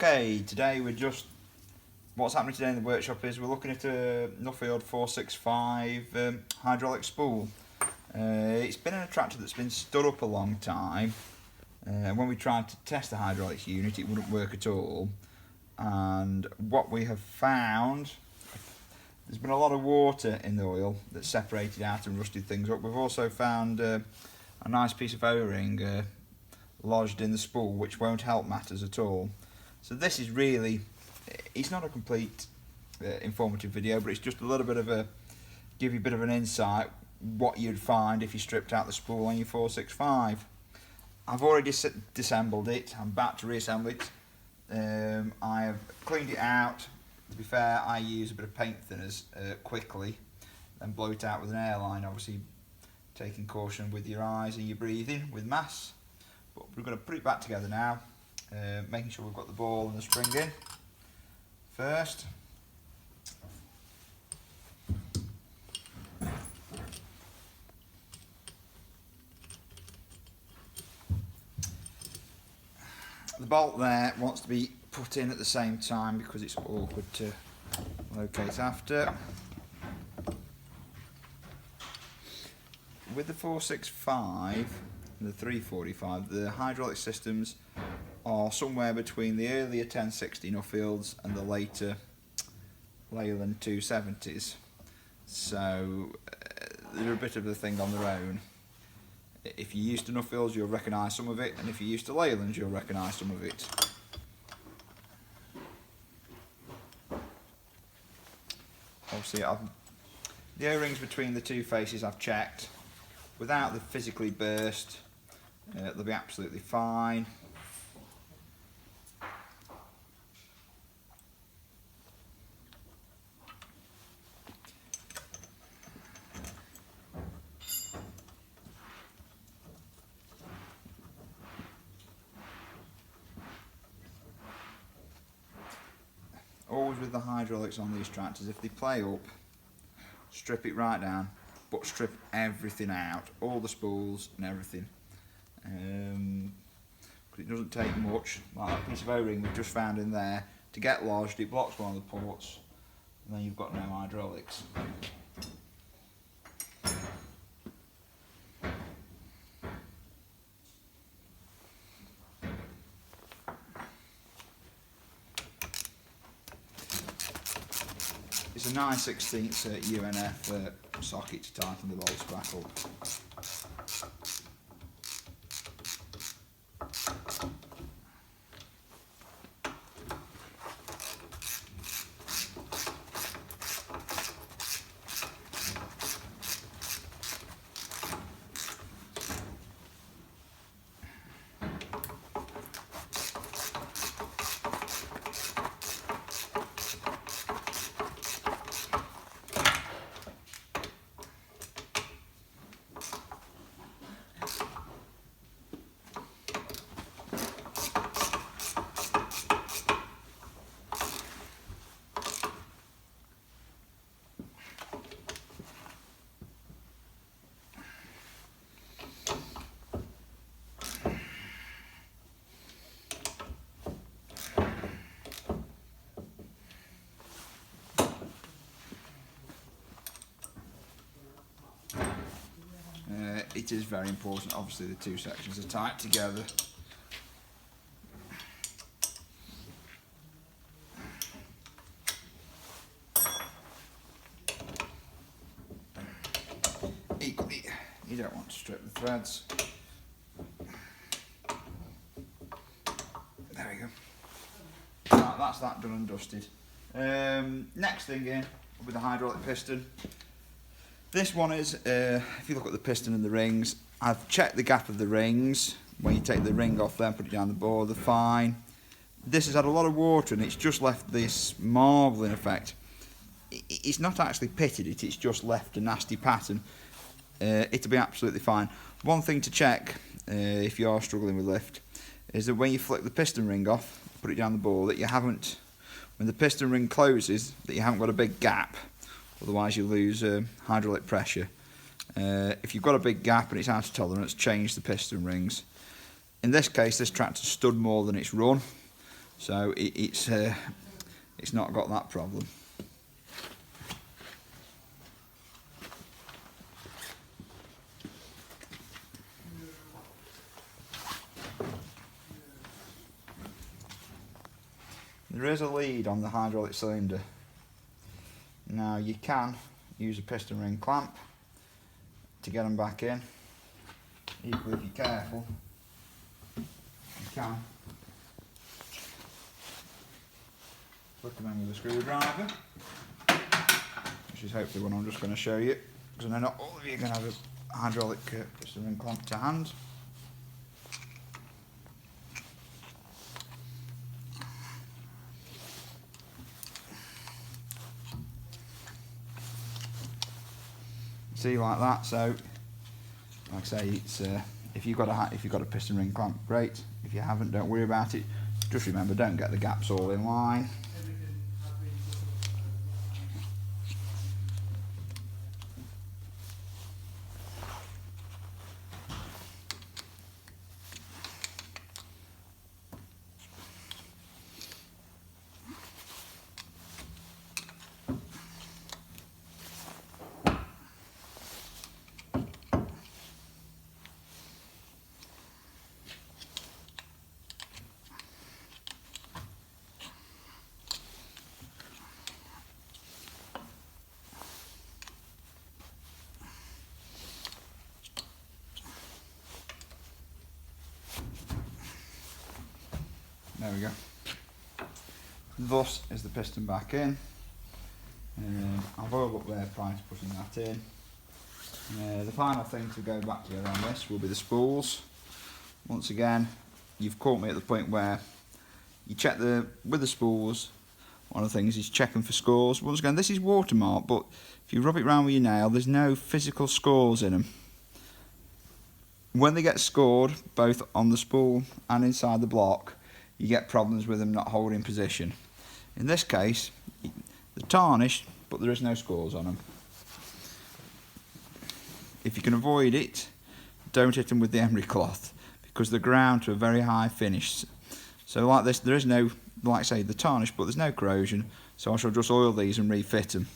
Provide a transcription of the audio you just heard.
Okay, today what's happening today in the workshop is we're looking at a Nuffield 465 hydraulic spool. It's been an tractor that's been stood up a long time. When we tried to test the hydraulics unit, it wouldn't work at all. And what we have found, there's been a lot of water in the oil that separated out and rusted things up. We've also found a nice piece of O-ring lodged in the spool, which won't help matters at all. So this is really, it's not a complete informative video, but it's just a little bit of give you a bit of an insight what you'd find if you stripped out the spool on your 465. I've already disassembled it. I'm about to reassemble it. I have cleaned it out. To be fair, I use a bit of paint thinners quickly, then blow it out with an airline, obviously taking caution with your eyes and your breathing with mass. But we're going to put it back together now, making sure we've got the ball and the spring in first. The bolt there wants to be put in at the same time because it's awkward to locate after. With the 465 and the 345, the hydraulic systems are somewhere between the earlier 1060 Nuffields and the later Leyland 270s. So they're a bit of a thing on their own. If you're used to Nuffields, you'll recognise some of it, and if you're used to Leylands, you'll recognise some of it. Obviously, the O-rings between the two faces I've checked. Without the physically burst, they'll be absolutely fine. Always with the hydraulics on these tractors, if they play up, strip it right down, but strip everything out, all the spools and everything. Because it doesn't take much, like that piece of O-ring we've just found in there, to get lodged. It blocks one of the ports, and then you've got no hydraulics. It's a 9/16 UNF socket to tighten the bolts back up. It is very important, obviously the two sections are tight together. Equally, you don't want to strip the threads. There we go. Right, that's that done and dusted. Next thing in with the hydraulic piston. This one is, if you look at the piston and the rings, I've checked the gap of the rings. When you take the ring off there and put it down the bore, they're fine. This has had a lot of water and it's just left this marbling effect. It's not actually pitted it, it's just left a nasty pattern. It'll be absolutely fine. One thing to check, if you are struggling with lift, is that when you flick the piston ring off, put it down the bore, that you haven't, when the piston ring closes, that you haven't got a big gap. Otherwise you lose hydraulic pressure. If you've got a big gap and it's out of tolerance, change the piston rings. In this case, this tractor stood more than it's run, so it's not got that problem. There is a lead on the hydraulic cylinder. Now you can use a piston ring clamp to get them back in. Equally, if you're careful, you can put them in with a screwdriver, which is hopefully what I'm just going to show you, because I know not all of you are going to have a hydraulic piston ring clamp to hand. See, like that. So like I say, it's if you've got a piston ring clamp, great. If you haven't, don't worry about it. Just remember, don't get the gaps all in line. There we go. Thus is the piston back in. I've oiled up there prior to putting that in. The final thing to go back together on this will be the spools. Once again, you've caught me at the point where you check with the spools. One of the things is checking for scores. Once again, this is watermark, but if you rub it round with your nail, there's no physical scores in them. When they get scored, both on the spool and inside the block, you get problems with them not holding position. In this case, they're tarnished, but there is no scores on them. If you can avoid it, don't hit them with the emery cloth, because they're ground to a very high finish. So like this, there is no, like I say, they're tarnished, but there's no corrosion, so I shall just oil these and refit them.